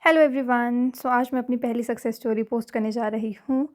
Hello everyone. आज मैं अपनी पहली सक्सेस स्टोरी पोस्ट करने जा रही हूँ।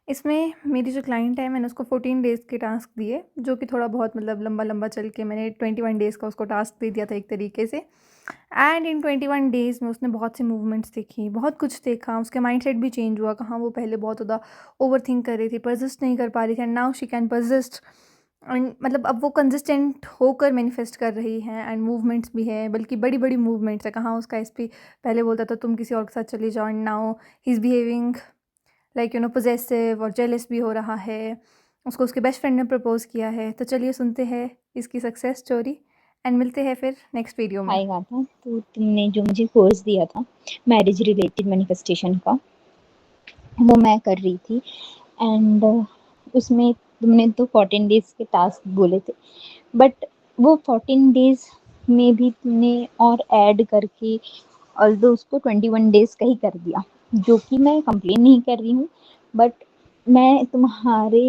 इसमें मेरी जो क्लाइंट है, मैंने उसको 14 डेज़ के टास्क दिए, जो कि थोड़ा बहुत मतलब लंबा-लंबा चल के मैंने 21 डेज़ का उसको टास्क दे दिया था एक तरीके से। एंड इन 21 डेज़ में उसने बहुत सी मूवमेंट्स देखी, बहुत कुछ देखा, उसका माइंडसेट भी चेंज हुआ। कहाँ वो पहले बहुत ज़्यादा ओवरथिंक कर रही थी, परसिस्ट नहीं कर पा रही थी, and now she can persist. And मतलब अब वो कंसिस्टेंट होकर मैनिफेस्ट कर रही हैं, एंड मूवमेंट्स भी है, बल्कि बड़ी-बड़ी मूवमेंट्स है। कहाँ उसका एसपी पहले बोलता था तुम किसी और के साथ चली जाओ, and now he is behaving like possessive और जेलस भी हो रहा है। उसको उसके बेस्ट फ्रेंड ने प्रपोज़ किया है। तो चलिए सुनते हैं इसकी सक्सेस स्टोरी, एंड मिलते हैं फिर नेक्स्ट वीडियो में। आएगा था। तो तुमने जो मुझे कोर्स दिया था मैरिज रिलेटेड मैनिफेस्टेशन का, वो मैं कर रही थी। एंड उसमें तुमने तो 14 डेज के टास्क बोले थे, बट वो 14 डेज में भी तुमने और ऐड करके ऑल्दो उसको 21 डेज का ही कर दिया, जो कि मैं कंप्लेन नहीं कर रही हूँ, बट मैं तुम्हारे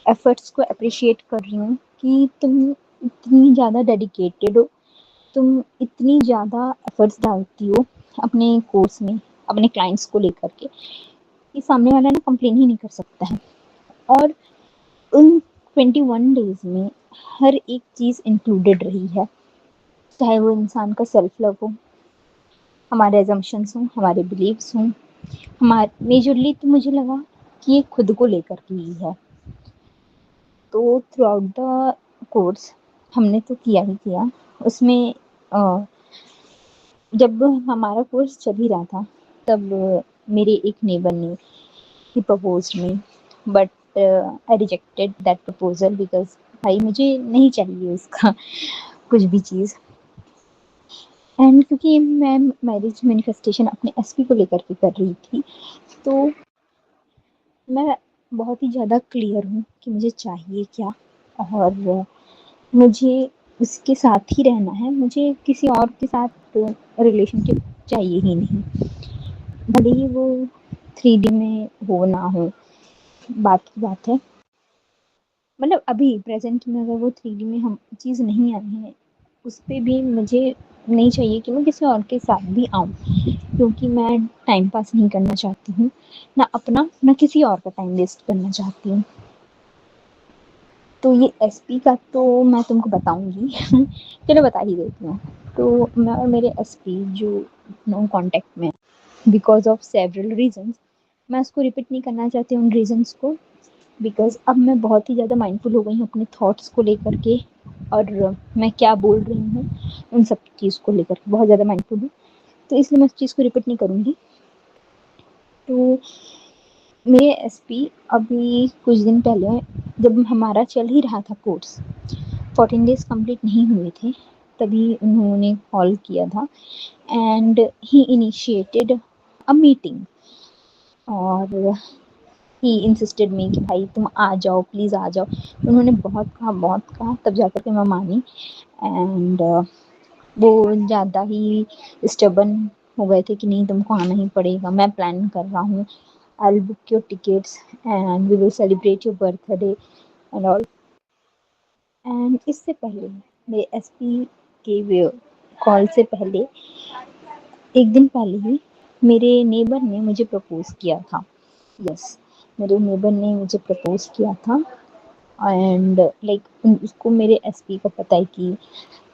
एफर्ट्स को अप्रिशिएट कर रही हूँ कि तुम इतनी ज़्यादा डेडिकेटेड हो, तुम इतनी ज़्यादा एफर्ट्स डालती हो अपने कोर्स में, अपने क्लाइंट्स को लेकर के, कि सामने वाला ना कंप्लेन ही नहीं कर सकता है। और उन 21 डेज में हर एक चीज़ इंक्लूडेड रही है, चाहे वो इंसान का सेल्फ लव हो, हमारे एजम्पशंस हों, हमारे बिलीव्स हों, हमारे मेजरली तो मुझे लगा कि ये खुद को लेकर के ही है। तो थ्रू आउट द कोर्स हमने तो किया ही किया। उसमें जब हमारा कोर्स चल ही रहा था, तब मेरे एक नेबर ने ही proposed me, but I rejected that proposal because भाई मुझे नहीं चाहिए उसका कुछ भी चीज़। एंड क्योंकि मैं मैरिज मैनिफेस्टेशन अपने एसपी को लेकर के कर रही थी, तो मैं बहुत ही ज़्यादा क्लियर हूँ कि मुझे चाहिए क्या, और मुझे उसके साथ ही रहना है, मुझे किसी और के साथ रिलेशनशिप चाहिए ही नहीं, भले ही वो 3D में हो ना हो, बात की बात है। मतलब अभी प्रेजेंट में अगर वो 3D में हम चीज़ नहीं आई है, उस पर भी मुझे नहीं चाहिए कि मैं किसी और के साथ भी आऊँ, क्योंकि मैं टाइम पास नहीं करना चाहती हूँ, ना अपना ना किसी और का टाइम वेस्ट करना चाहती हूँ। तो ये एसपी का तो मैं तुमको बताऊंगी चलो बता ही देती हूँ। तो मैं और मेरे एसपी जो नो कांटेक्ट में, बिकॉज ऑफ सेवरल रीजंस, मैं उसको रिपीट नहीं करना चाहती हूँ उन रीजंस को, बिकॉज अब मैं बहुत ही ज़्यादा माइंडफुल हो गई हूँ अपने थॉट्स को लेकर के, और मैं क्या बोल रही हूँ उन सब चीज़ को लेकर के बहुत ज़्यादा माइंडफुल हूँ, तो इसलिए मैं उस चीज़ को रिपीट नहीं करूँगी। तो मेरे एसपी अभी कुछ दिन पहले, जब हमारा चल ही रहा था कोर्स, 14 डेज कंप्लीट नहीं हुए थे, तभी उन्होंने कॉल किया था and he initiated a meeting, और ही इंसिस्टेड मी कि भाई तुम आ जाओ, प्लीज़ आ जाओ। उन्होंने बहुत कहा, तब जाकर के मैं मानी। एंड वो ज़्यादा ही स्टबन हो गए थे कि नहीं तुमको आना ही पड़ेगा, मैं प्लान कर रहा हूँ, I will book your tickets and we will celebrate your birthday and all. And इससे पहले मेरे एसपी के कॉल से पहले, एक दिन पहले ही मेरे नेबर ने मुझे प्रपोज किया था। यस, मेरे नेबर ने मुझे प्रपोज किया था, एंड लाइक उसको मेरे एसपी को पता है कि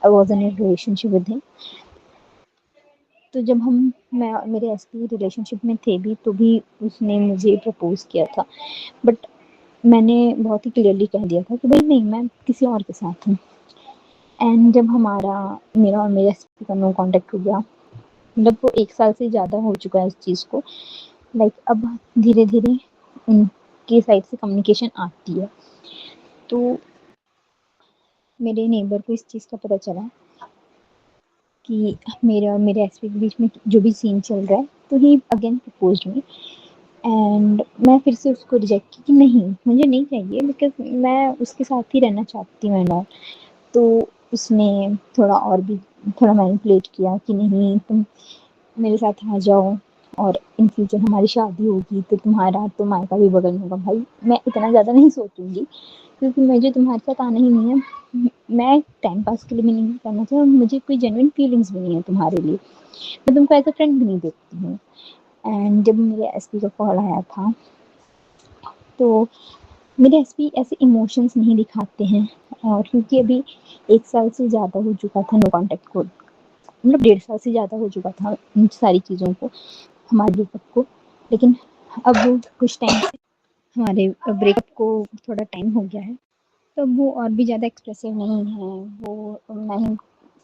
I was in A relationship with him. तो जब मैं और मेरे एसपी रिलेशनशिप में थे भी, तो भी उसने मुझे प्रपोज किया था, बट मैंने बहुत ही क्लियरली कह दिया था कि भाई नहीं, मैं किसी और के साथ हूँ। एंड जब मेरा और मेरे एसपी का नो कॉन्टेक्ट हो गया, मतलब वो 1 साल से ज़्यादा हो चुका है इस चीज़ को, लाइक अब धीरे धीरे उनके साइड से कम्युनिकेशन आती है। तो मेरे नेबर को इस चीज़ का पता चला कि मेरे और मेरे एसपी के बीच में जो भी सीन चल रहा है, तो ही अगेन प्रपोज्ड मी। एंड मैं फिर से उसको रिजेक्ट की कि नहीं, मुझे नहीं चाहिए, बिकॉज मैं उसके साथ ही रहना चाहती हूँ एंड ऑल। तो उसने थोड़ा और भी थोड़ा मैनिपुलेट किया कि नहीं तुम मेरे साथ आ जाओ, और इन फ्यूचर हमारी शादी होगी तो तुम्हारा तो मायका भी बगल में होगा। भाई मैं इतना ज़्यादा नहीं सोचूंगी, क्योंकि मुझे तुम्हारे साथ आना ही नहीं है। मैं टाइम पास के लिए भी नहीं करना चाहिए, और मुझे कोई जेन्युइन फीलिंग्स भी नहीं है तुम्हारे लिए। मैं तुमको एज अ फ्रेंड भी नहीं देखती हूँ। एंड जब मेरे एसपी का कॉल आया था, तो मेरे एसपी ऐसे इमोशंस नहीं दिखाते हैं। और क्योंकि अभी 1 साल से ज़्यादा हो चुका था नो कॉन्टैक्ट को, मतलब 1.5 साल से ज़्यादा हो चुका था इन सारी चीज़ों को, हमारे ब्रेकअप को। लेकिन अब वो कुछ टाइम से हमारे ब्रेकअप को थोड़ा टाइम हो गया है, तो अब वो और भी ज़्यादा एक्सप्रेसिव नहीं है। वो नहीं,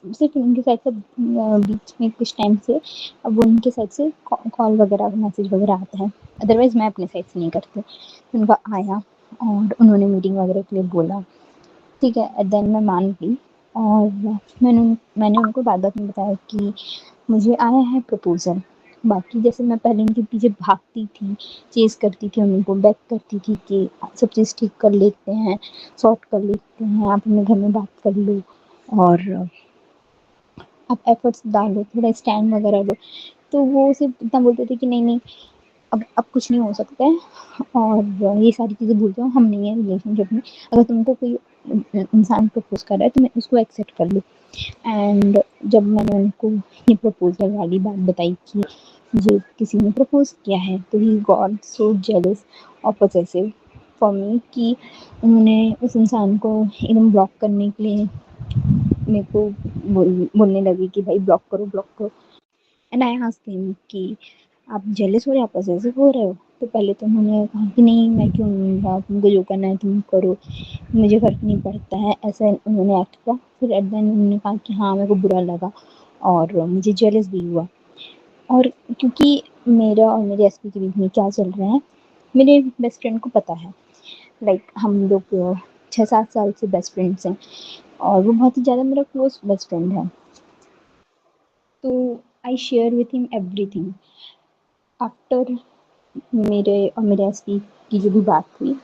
सिर्फ उनके साइड से बीच में कुछ टाइम से अब उनके साइड से कॉल वगैरह मैसेज वगैरह आता है, अदरवाइज़ मैं अपने साइड से नहीं करती। उनका आया और उन्होंने मीटिंग वगैरह के लिए बोला, ठीक है, एट द एंड मैं मान गई। और मैंने उनको बात में बताया कि मुझे आया है प्रपोज़ल। बाकी जैसे मैं पहले उनके पीछे भागती थी, चेज़ करती थी, उनको बेग करती थी कि सब चीज़ ठीक कर लेते हैं, सॉर्ट कर लेते हैं, आप अपने घर में बात कर लो और आप एफर्ट्स डालो, थोड़ा स्टैंड वगैरह लो। तो वो सिर्फ इतना बोलते थे कि नहीं नहीं, अब कुछ नहीं हो सकता है, और ये सारी चीज़ें भूल जाओ, हम नहीं है रिलेशनशिप में। अगर तुमको कोई इंसान प्रपोज कर रहा है तो मैं उसको एक्सेप्ट कर लो। एंड जब मैंने उनको ये प्रपोजल वाली बात बताई कि मुझे किसी ने प्रपोज किया है, तो ही गॉट सो जेलस और पोसेसिव फॉर मी कि उन्होंने उस इंसान को एकदम ब्लॉक करने के लिए मेरे को बोलने लगी कि भाई ब्लॉक करो ब्लॉक करो। एंड आई आस्क्ड हिम कि आप जेलस हो रहे हो, आप पॉसेसिव हो रहे हो? तो पहले तो उन्होंने कहा कि नहीं मैं क्यों लूँगा, तुमको जो करना है तुम करो, मुझे फ़र्क नहीं पड़ता है, ऐसा उन्होंने एक्ट किया। फिर एट द एंड उन्होंने कहा कि हाँ मेरे को बुरा लगा और मुझे जेलस भी हुआ। और क्योंकि मेरा और मेरे एसपी के बीच में क्या चल रहा है, मेरे बेस्ट फ्रेंड को पता है। लाइक हम लोग 6-7 साल से बेस्ट फ्रेंड्स हैं, और वो बहुत ही ज़्यादा मेरा क्लोज बेस्ट फ्रेंड है। तो I share with him everything. After मेरे और मेरे एसपी की जो भी बात हुई,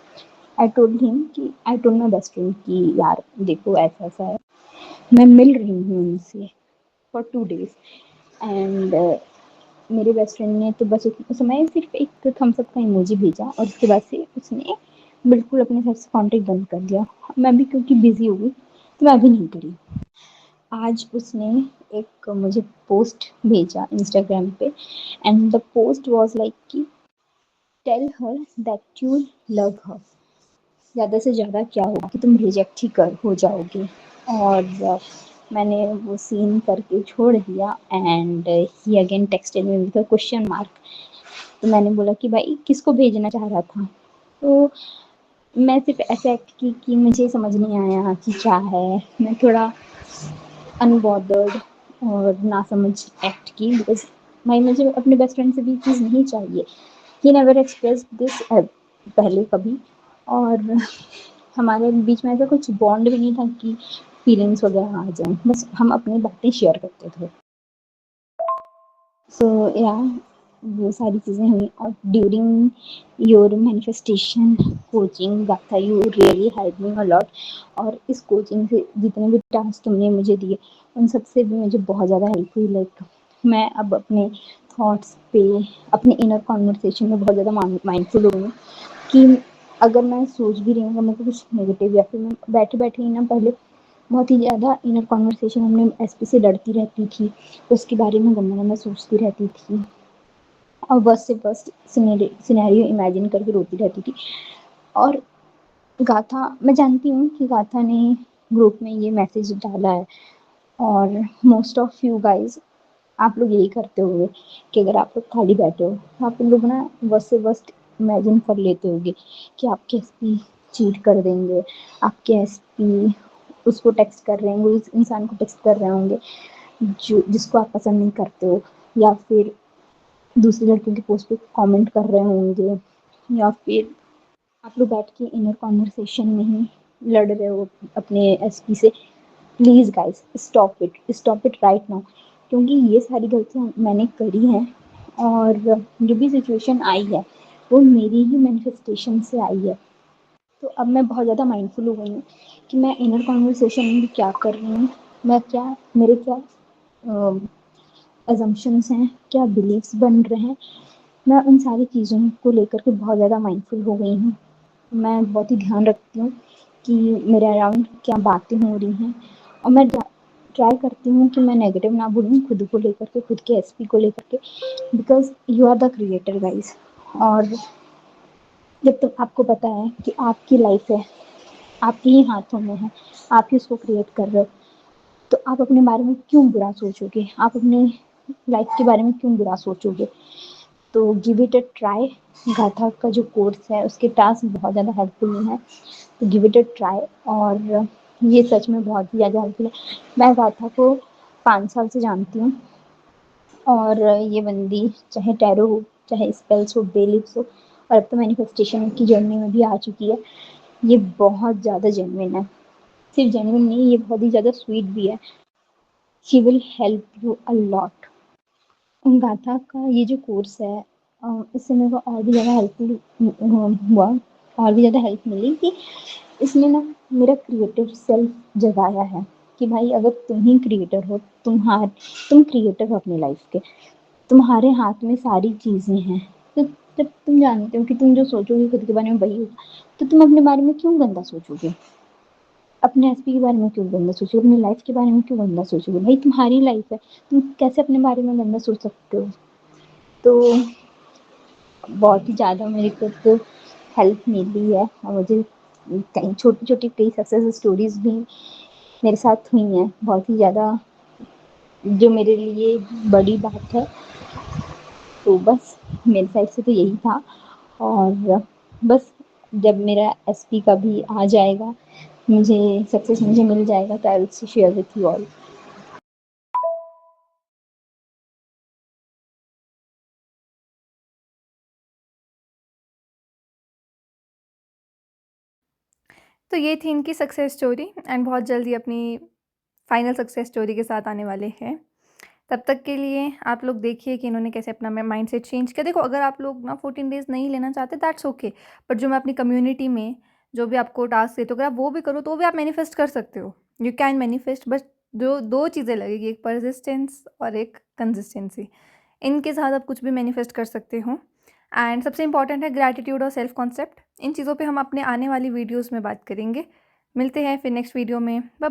I told my best friend कि यार देखो ऐसा ऐसा है, मैं मिल रही हूँ उनसे फॉर 2 days। एंड मेरे बेस्ट फ्रेंड ने तो बस उस समय सिर्फ एक थम्स अप का इमोजी भेजा, और उसके बाद से उसने बिल्कुल अपने साइड से कॉन्टेक्ट बंद कर दिया। मैं भी क्योंकि बिजी हो गई तो मैं भी नहीं करी। आज उसने एक मुझे पोस्ट भेजा इंस्टाग्राम पे, and the post was like कि tell her that you love her. ज़्यादा से ज़्यादा क्या होगा कि तुम रिजेक्ट ही कर हो जाओगे। और मैंने वो सीन करके छोड़ दिया। And he again texted me with a question mark. तो मैंने बोला कि भाई किसको भेजना चाह रहा था? तो मैं सिर्फ ऐसे एक्ट की कि मुझे समझ नहीं आया कि क्या है। मैं थोड़ा अनबॉदर्ड और नासमझ एक्ट की, बिकॉज भाई मुझे अपने बेस्ट फ्रेंड से भी चीज़ नहीं चाहिए। ही नेवर एक्सप्रेस दिस पहले कभी, और हमारे बीच में ऐसा कुछ बॉन्ड भी नहीं था कि फीलिंग्स वगैरह आ जाएं, बस हम अपनी बातें शेयर करते थे। सो या वो सारी चीज़ें हुई। और ड्यूरिंग योर मैनिफेस्टेशन कोचिंग गाथा you really help me a lot. और इस कोचिंग से जितने भी टास्क तुमने मुझे दिए उन सब से भी मुझे बहुत ज़्यादा हेल्प हुई। लाइक मैं अब अपने थॉट्स पे, अपने इनर कॉन्वर्सेशन में बहुत ज़्यादा माइंडफुल हो गई हूँ कि अगर मैं सोच भी रही हूँ अगर मेरे को कुछ नेगेटिव, या फिर मैं बैठे बैठे ही ना पहले बहुत ही ज़्यादा इनर कॉन्वर्सेशन अपने एसपी से लड़ती रहती थी, उसके बारे में गंदा गंदा सोचती रहती थी, और बस से बस सिनेरियो इमेजिन करके रोती रहती थी। और गाथा, मैं जानती हूँ कि गाथा ने ग्रुप में ये मैसेज डाला है, और मोस्ट ऑफ यू गाइज आप लोग यही करते होंगे कि अगर आप लोग खाली बैठे हो तो आप लोग ना बस से बस इमेजिन कर लेते होंगे कि आपके एसपी चीट कर देंगे, आपके एसपी उसको टेक्स्ट कर रहे होंगे, उस इंसान को टेक्स्ट कर रहे होंगे जो जिसको आप पसंद नहीं करते हो, या फिर दूसरी लड़कियों के पोस्ट पे कमेंट कर रहे होंगे, या फिर आप लोग बैठ के इनर कॉन्वर्सेशन में ही लड़ रहे हो अपने एसपी से। Please guys stop it right now, क्योंकि ये सारी गलतियाँ मैंने करी हैं, और जो भी सिचुएशन आई है वो मेरी ही मैनिफेस्टेशन से आई है। तो अब मैं बहुत ज़्यादा माइंडफुल हो गई हूँ कि मैं इनर कॉन्वर्सेशन में भी क्या कर रही हूँ, मैं क्या मेरे क्या अजम्पशन्स हैं, क्या बिलीव्स बन रहे हैं, मैं उन सारी चीज़ों को लेकर के बहुत ज़्यादा माइंडफुल हो गई हूँ। मैं बहुत ही ध्यान रखती हूँ कि मेरे अराउंड क्या बातें हो रही हैं, और मैं ट्राई करती हूँ कि मैं नेगेटिव ना बोलूँ खुद को लेकर के, खुद के एसपी को लेकर के, because you are the creator guys. और जब तक आपको पता है कि आपकी लाइफ है, आपके ही हाथों में है, आप ही उसको क्रिएट कर रहे हो, तो आप अपने बारे में क्यों बुरा सोचोगे, आप अपने लाइफ के बारे में क्यों बुरा सोचोगे। तो गिव इट अ ट्राई। गाथा का जो कोर्स है उसके टास्क बहुत ज़्यादा हेल्पफुल है, तो गिव इट अ ट्राई। और ये सच में बहुत ही ज़्यादा हेल्पफुल है। मैं गाथा को 5 साल से जानती हूँ, और ये बंदी चाहे टैरो हो, चाहे स्पेल्स हो, बेलिफ्स हो, और अब तो मैनिफेस्टेशन की जर्नी में भी आ चुकी है। ये बहुत ज़्यादा जेन्युइन है, सिर्फ जेन्युइन नहीं, ये बहुत ही ज़्यादा स्वीट भी है। She will help you a lot. गाथा का ये जो कोर्स है, इससे मेरे को और भी ज़्यादा हेल्पफुल हुआ, और भी ज़्यादा हेल्प मिली कि इसने ना मेरा क्रिएटिव सेल्फ जगाया है कि भाई अगर तुम ही क्रिएटर हो, तुम क्रिएटर हो अपनी लाइफ के, तुम्हारे हाथ में सारी चीज़ें हैं, तो जब तुम जानते हो कि तुम जो सोचोगे खुद के बारे में वही होगा, तो तुम अपने बारे में क्यों गंदा सोचोगे, अपने एसपी के बारे में क्यों गंदा सोचोगे, अपनी लाइफ के बारे में क्यों गंदा सोचोगे। भाई तुम्हारी लाइफ है, तुम कैसे अपने बारे में गंदा सोच सकते हो। तो बहुत ही ज़्यादा मेरे को तो हेल्प मिली है, और मुझे कई छोटी छोटी कई सक्सेस स्टोरीज भी मेरे साथ हुई हैं, बहुत ही ज़्यादा, जो मेरे लिए बड़ी बात है। तो बस मेरे साइड से तो यही था, और बस जब मेरा एसपी का भी आ जाएगा, मुझे सक्सेस मुझे मिल जाएगा, तो I will share with you all. तो ये थी इनकी सक्सेस स्टोरी, एंड बहुत जल्दी अपनी फाइनल सक्सेस स्टोरी के साथ आने वाले हैं। तब तक के लिए आप लोग देखिए कि इन्होंने कैसे अपना माइंडसेट चेंज किया। देखो, अगर आप लोग ना 14 डेज़ नहीं लेना चाहते, दैट्स ओके, बट जो मैं अपनी कम्युनिटी में जो भी आपको टास्क देती हूँ, अगर आप वो भी करो तो भी आप मैनिफेस्ट कर सकते हो। यू कैन मैनिफेस्ट, बट जो 2 चीज़ें लगेगी, एक परसिस्टेंस और एक कंसिस्टेंसी। इनके साथ आप कुछ भी मैनिफेस्ट कर सकते हो। एंड सबसे इम्पॉर्टेंट है ग्रैटिट्यूड और सेल्फ कॉन्सेप्ट। इन चीज़ों पे हम अपने आने वाली वीडियोज़ में बात करेंगे। मिलते हैं फिर नेक्स्ट वीडियो में। बाय।